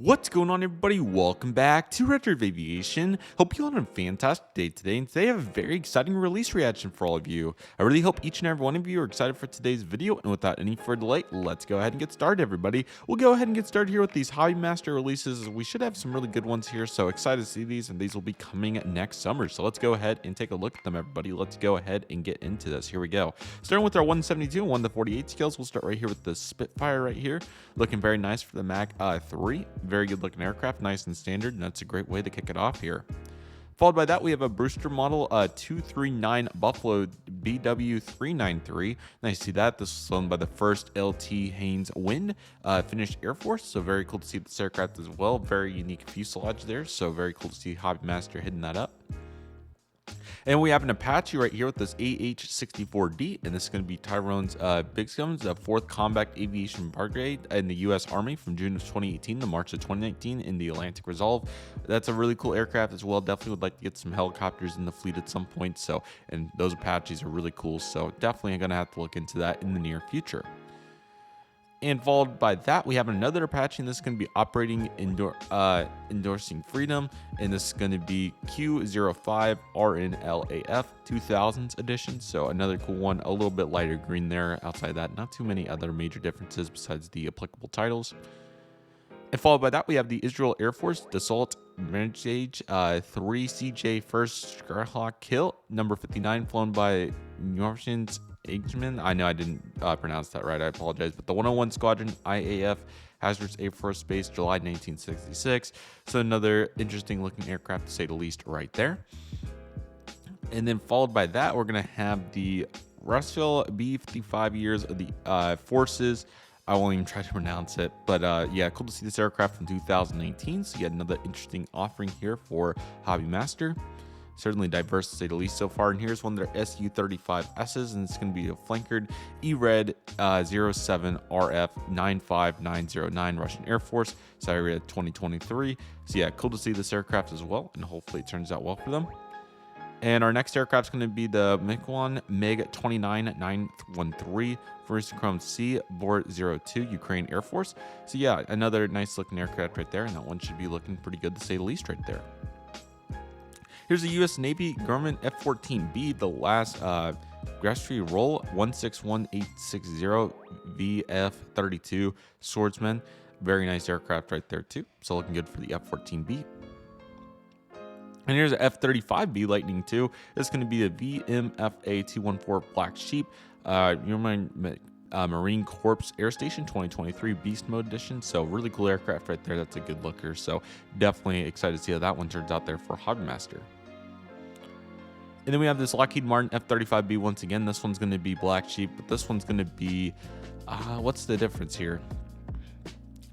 What's going on, everybody? Welcome back to Redriveraviation. Hope you all had a fantastic day today, and today I have a very exciting release reaction for all of you. I really hope each and every one of you are excited for today's video, and without any further delay, let's go ahead and get started, everybody. We'll go ahead and get started here with these HobbyMaster releases. We should have some really good ones here, so excited to see these, and these will be coming next summer. So let's go ahead and take a look at them, everybody. Let's go ahead and get into this. Here we go. Starting with our 172 and 1-48 scales, we'll start right here with the Spitfire right here. Looking very nice for the Mac 3. Very good looking aircraft, nice and standard, and that's a great way to kick it off here. Followed by that, we have a Brewster model 239 Buffalo BW393. Nice to see that. This was flown by the first LT Haynes Wind Finnish Air Force, so very cool to see this aircraft as well. Very unique fuselage there, so very cool to see HobbyMaster hitting that up. And we have an Apache right here with this AH-64D, and this is going to be Tyrone's Big Guns, 4th Combat Aviation Brigade in the U.S. Army from June of 2018 to March of 2019 in the Atlantic Resolve. That's a really cool aircraft as well. Definitely would like to get some helicopters in the fleet at some point. So, and those Apaches are really cool. So definitely going to have to look into that in the near future. And followed by that, we have another Apache, and this is going to be operating endorsing freedom, and this is going to be Q05 RNLAF 2000s edition. So another cool one, a little bit lighter green there. Outside that, not too many other major differences besides the applicable titles. And followed by that, we have the Israel Air Force Dassault Mirage 3 CJ First Skyhawk Kill number 59, flown by Norwegian's Igman. I know I didn't pronounce that right. I apologize. But the 101 Squadron IAF Hazardous Air Force Base, July 1966. So another interesting looking aircraft to say the least right there. And then followed by that, we're going to have the Russell B-55 years of the forces. I won't even try to pronounce it, but yeah, cool to see this aircraft from 2019. So yet another interesting offering here for HobbyMaster. Certainly diverse to say the least so far. And here's one of their Su-35Ss, and it's going to be a flankered E-Red 07 RF 95909 Russian Air Force, Siberia 2023. So yeah, cool to see this aircraft as well, and hopefully it turns out well for them. And our next aircraft is going to be the McCauley MiG-29-913 First Chrome C Board 02 Ukraine Air Force. So yeah, another nice looking aircraft right there, and that one should be looking pretty good to say the least right there. Here's a U.S. Navy Grumman F-14B, the last Grasstree Roll 161860 VF-32 Swordsman. Very nice aircraft right there too. So looking good for the F-14B. And here's an F-35B Lightning II. This is going to be a VMFA-214 Black Sheep Marine Corps Air Station 2023 Beast Mode Edition. So really cool aircraft right there. That's a good looker. So definitely excited to see how that one turns out there for HobbyMaster. And then we have this Lockheed Martin F-35B once again. This one's going to be Black Sheep, but this one's going to be, what's the difference here?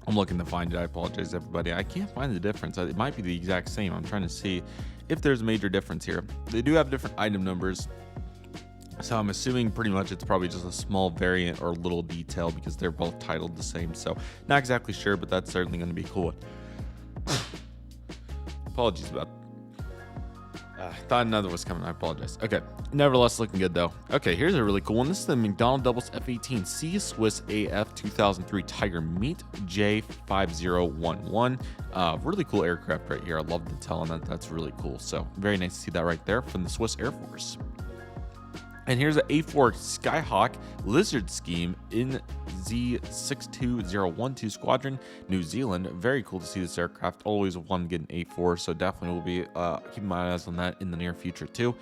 I'm looking to find it. I apologize, everybody. I can't find the difference. It might be the exact same. I'm trying to see if there's a major difference here. They do have different item numbers, so I'm assuming pretty much it's probably just a small variant or little detail because they're both titled the same. So not exactly sure, but that's certainly going to be cool. Apologies about that. Thought another was coming. I apologize. Okay. Nevertheless, looking good though. Okay, here's a really cool one. This is the McDonnell Douglas F-18C Swiss AF 2003 Tiger Meat J5011. Really cool aircraft right here. I love the detail on that. That's really cool. So very nice to see that right there from the Swiss Air Force. And here's an A4 Skyhawk Lizard Scheme in Z62012 Squadron, New Zealand. Very cool to see this aircraft. Always wanted to get an A4, so definitely will be keeping my eyes on that in the near future too.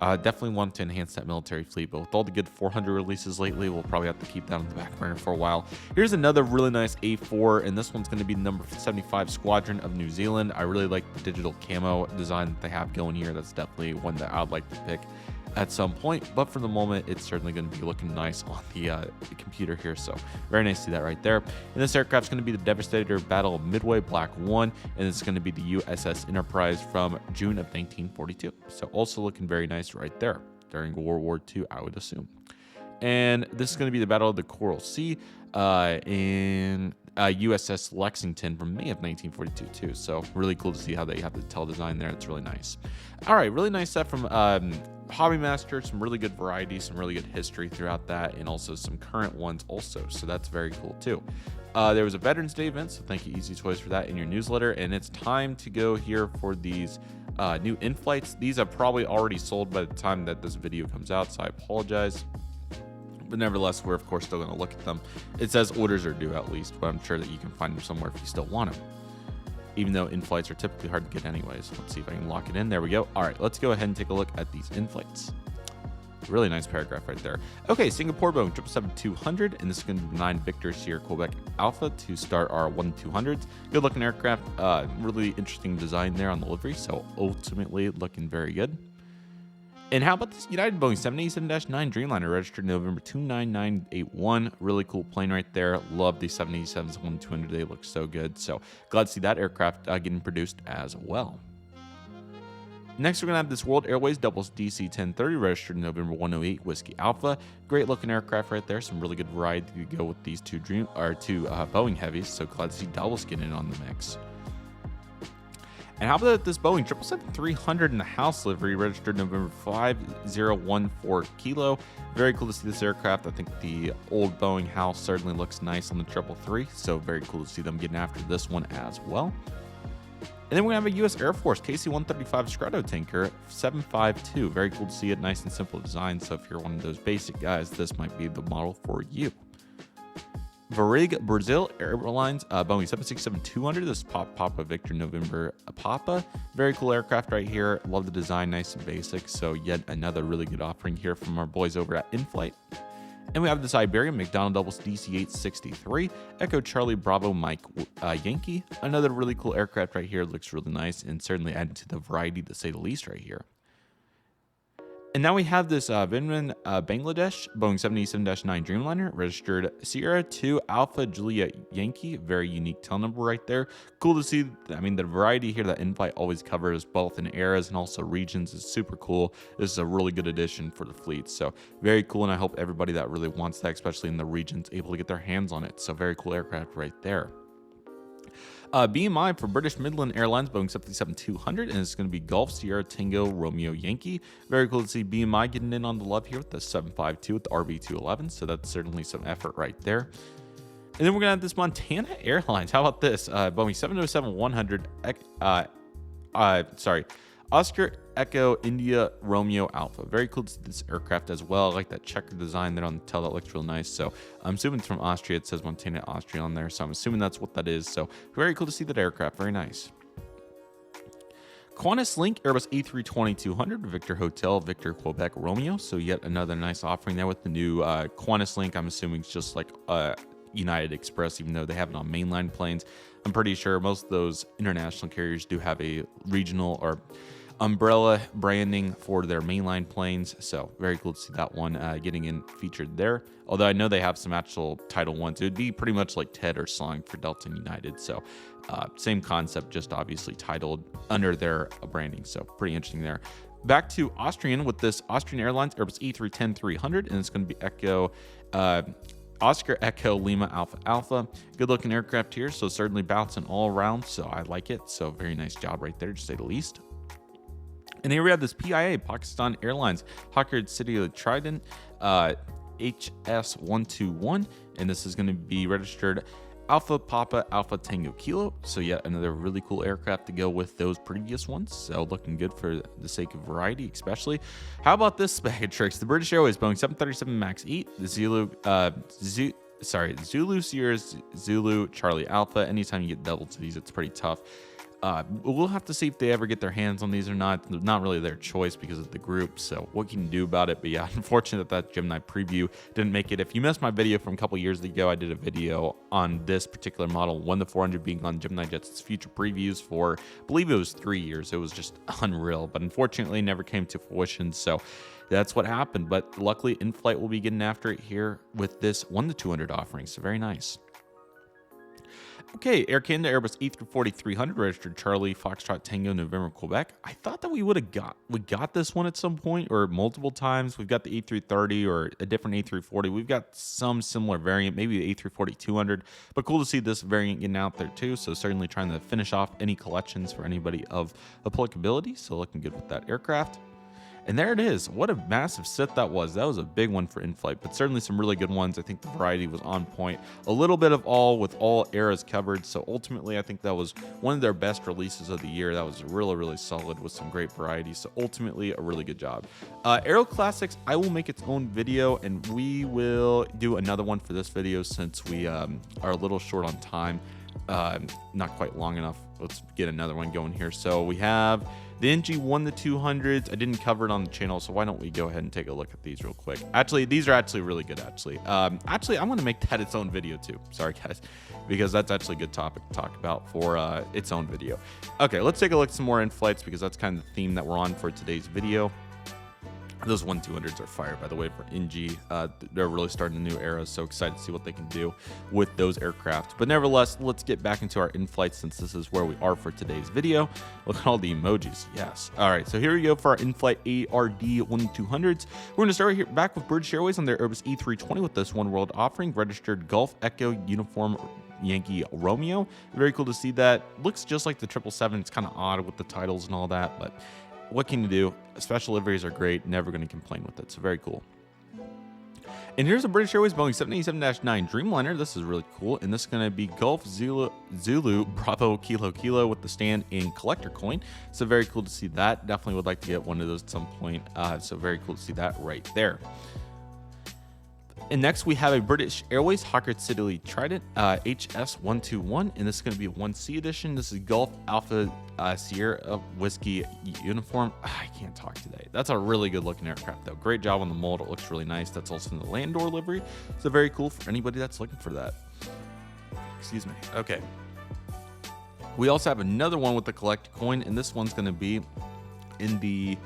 Definitely want to enhance that military fleet, but with all the good 400 releases lately, we'll probably have to keep that on the back burner for a while. Here's another really nice A4, and this one's going to be the number 75 Squadron of New Zealand. I really like the digital camo design that they have going here. That's definitely one that I'd like to pick at some point, but for the moment it's certainly going to be looking nice on the computer here. So very nice to see that right there. And this aircraft is going to be the Devastator Battle of Midway Black 1, and it's going to be the USS Enterprise from June of 1942. So also looking very nice right there during World War II, I would assume. And this is going to be the Battle of the Coral Sea, and USS Lexington from May of 1942 too. So really cool to see how they have the tail design there. It's really nice. All right, really nice stuff from HobbyMaster. Some really good variety, some really good history throughout that, and also some current ones also. So that's very cool too. There was a Veterans Day event, so thank you Easy Toys for that in your newsletter. And it's time to go here for these new InFlights. These are probably already sold by the time that this video comes out, so I apologize. But nevertheless, we're of course still going to look at them. It says orders are due at least, but I'm sure that you can find them somewhere if you still want them. Even though InFlights are typically hard to get anyways. Let's see if I can lock it in. There we go. All right, let's go ahead and take a look at these InFlights. Really nice paragraph right there. Okay, Singapore Boeing 777-200, and this is going to be 9 Victor Sierra Quebec Alpha to start our 1-200s. Good looking aircraft. Really interesting design there on the livery, so ultimately looking very good. And how about this United Boeing 787-9 Dreamliner, registered November 29981. Really cool plane right there. Love the 787s 1-200. They look so good. So glad to see that aircraft getting produced as well. Next, we're going to have this World Airways Doubles DC-1030, registered November 108 Whiskey Alpha. Great looking aircraft right there. Some really good variety to go with these two Boeing heavies. So glad to see doubles getting in on the mix. And how about this Boeing 777-300 in the house livery, registered November 5014 Kilo. Very cool to see this aircraft. I think the old Boeing house certainly looks nice on the 333, so very cool to see them getting after this one as well. And then we're going to have a U.S. Air Force KC-135 Stratotanker 752. Very cool to see it. Nice and simple design, so if you're one of those basic guys, this might be the model for you. Varig Brazil Airlines Boeing 767-200. This is Papa Victor November Papa. Very cool aircraft right here. Love the design, nice and basic. So yet another really good offering here from our boys over at InFlight. And we have this Iberian McDonnell Doubles DC-863 Echo Charlie Bravo Mike Yankee. Another really cool aircraft right here. Looks really nice and certainly added to the variety to say the least right here. And now we have this Vinman Bangladesh Boeing 787-9 Dreamliner, registered Sierra 2 Alpha Julia Yankee. Very unique tail number right there. Cool to see. I mean, the variety here that InFlight always covers, both in eras and also regions, is super cool. This is a really good addition for the fleet. So very cool, and I hope everybody that really wants that, especially in the regions, able to get their hands on it. So very cool aircraft right there. BMI for British Midland Airlines Boeing 777-200, and it's going to be Golf Sierra Tango Romeo Yankee. Very cool to see BMI getting in on the love here with the 752 with the RB211, so that's certainly some effort right there. And then we're going to have this Montana Airlines. How about this? Boeing 707-100, Oscar Echo India Romeo Alpha. Very cool to see this aircraft as well. I like that checker design there on the tail. That looks real nice. So I'm assuming it's from Austria. It says Montana, Austria on there. So I'm assuming that's what that is. So very cool to see that aircraft. Very nice. Qantas Link Airbus A320-200 Victor Hotel Victor Quebec Romeo. So yet another nice offering there with the new Qantas Link. I'm assuming it's just like United Express, even though they have it on mainline planes. I'm pretty sure most of those international carriers do have a regional or umbrella branding for their mainline planes, so very cool to see that one getting in featured there. Although I know they have some actual Title ones. It would be pretty much like TED or Slang for Delta and United, so same concept, just obviously titled under their branding, so pretty interesting there. Back to Austrian with this Austrian Airlines Airbus A310-300, and it's going to be Echo Oscar Echo Lima Alpha Alpha. Good looking aircraft here, so certainly bouncing all around, so I like it. So very nice job right there, to say the least. And here we have this PIA, Pakistan Airlines, Hockard City of Trident, HS121, and this is going to be registered Alpha Papa Alpha Tango Kilo. So yet another really cool aircraft to go with those previous ones. So looking good for the sake of variety, especially. How about this bag of tricks? The British Airways Boeing 737 MAX 8, the Zulu Sierra Zulu Charlie Alpha. Anytime you get double to these, it's pretty tough. We'll have to see if they ever get their hands on these or not. Not really their choice because of the group, so what can you do about it? But yeah, unfortunate that Gemini preview didn't make it. If you missed my video from a couple years ago, I did a video on this particular model, 1-400 being on Gemini Jets' future previews for, I believe it was 3 years. It was just unreal, but unfortunately never came to fruition, so that's what happened. But luckily, InFlight will be getting after it here with this 1-200 offering, so very nice. Okay, Air Canada Airbus A340-300 registered Charlie Foxtrot Tango November Quebec. I thought that we got this one at some point or multiple times. We've got the A330 or a different A340. We've got some similar variant, maybe the A340-200, but cool to see this variant getting out there too. So certainly trying to finish off any collections for anybody of applicability. So looking good with that aircraft. And there it is. What a massive set that was. That was a big one for InFlight, but certainly some really good ones. I think the variety was on point. A little bit of all with all eras covered. So ultimately, I think that was one of their best releases of the year. That was really, really solid with some great variety. So ultimately, a really good job. Aero Classics, I will make its own video, and we will do another one for this video since we are a little short on time. Not quite long enough. Let's get another one going here. So we have the NG 1-200s. I didn't cover it on the channel, so why don't we go ahead and take a look at these real quick. Actually, these are actually really good. Actually, I'm going to make that its own video too. Sorry guys, because that's actually a good topic to talk about for its own video. Okay, let's take a look at some more in-flights because that's kind of the theme that we're on for today's video. Those 1-200s are fire, by the way, for NG. They're really starting a new era, so excited to see what they can do with those aircraft. But nevertheless, let's get back into our in-flight since this is where we are for today's video. Look at all the emojis. Yes. All right, so here we go for our in-flight ARD 1-200s. We're going to start here back with British Airways on their Airbus E320 with this One World offering, registered Golf Echo Uniform Yankee Romeo. Very cool to see that. Looks just like the 777. It's kind of odd with the titles and all that, but what can you do? Special liveries are great. Never going to complain with it. So very cool. And here's a British Airways Boeing 787-9 Dreamliner. This is really cool. And this is going to be Golf Zulu Bravo Kilo Kilo with the stand and collector coin. So very cool to see that. Definitely would like to get one of those at some point. So very cool to see that right there. And next we have a British Airways Hawker Siddeley Trident HS121, and this is going to be a 1C edition. This is Gulf Alpha Sierra Whiskey uniform. I can't talk today. That's a really good looking aircraft though. Great job on the mold. It looks really nice. That's also in the land door livery. So very cool for anybody that's looking for that. Excuse me. Okay. We also have another one with the collector coin, and this one's going to be in the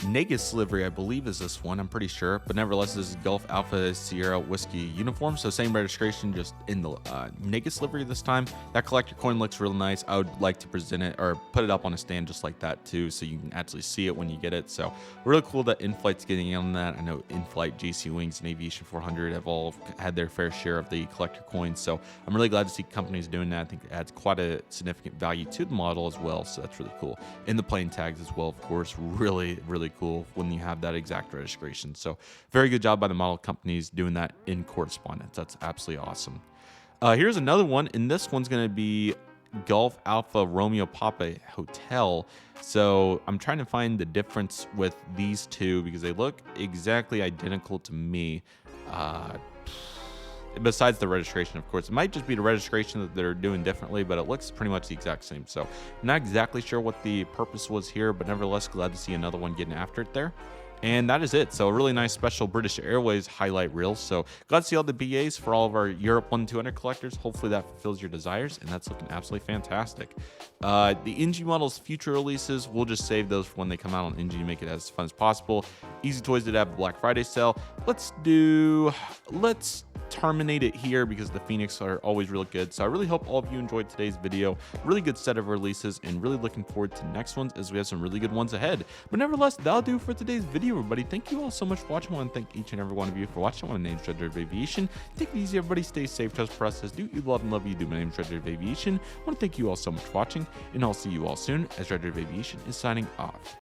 Negus livery, I believe is this one. I'm pretty sure, but nevertheless, this is Gulf Alpha Sierra Whiskey uniform. So same registration, just in the Negus livery this time. That collector coin looks real nice. I would like to present it or put it up on a stand just like that too, so you can actually see it when you get it. So really cool that InFlight's getting in on that. I know InFlight, JC Wings, and Aviation 400 have all had their fair share of the collector coins. So I'm really glad to see companies doing that. I think it adds quite a significant value to the model as well. So that's really cool. And the plane tags as well, of course, really cool when you have that exact registration. So very good job by the model companies doing that in correspondence. That's absolutely awesome. Here's another one, and this one's going to be Golf Alpha Romeo Papa Hotel. So I'm trying to find the difference with these two because they look exactly identical to me. Besides the registration, of course. It might just be the registration that they're doing differently, but it looks pretty much the exact same. So I'm not exactly sure what the purpose was here, but nevertheless, glad to see another one getting after it there. And that is it. So a really nice special British Airways highlight reel. So glad to see all the BAs for all of our Europe 1-200 collectors. Hopefully that fulfills your desires, and that's looking absolutely fantastic. The NG models future releases, we'll just save those for when they come out on NG to make it as fun as possible. Easy Toys did have a Black Friday sale. Let's terminate it here because the Phoenix are always really good. So I really hope all of you enjoyed today's video. Really good set of releases, and really looking forward to next ones as we have some really good ones ahead. But nevertheless, that'll do for today's video, everybody. Thank you all so much for watching. I want to thank each and every one of you for watching. My name is Redriveraviation. Take it easy, everybody. Stay safe. Trust the process. Do you love and love you do. My name is Redriveraviation. I want to thank you all so much for watching, and I'll see you all soon as Redriveraviation is signing off.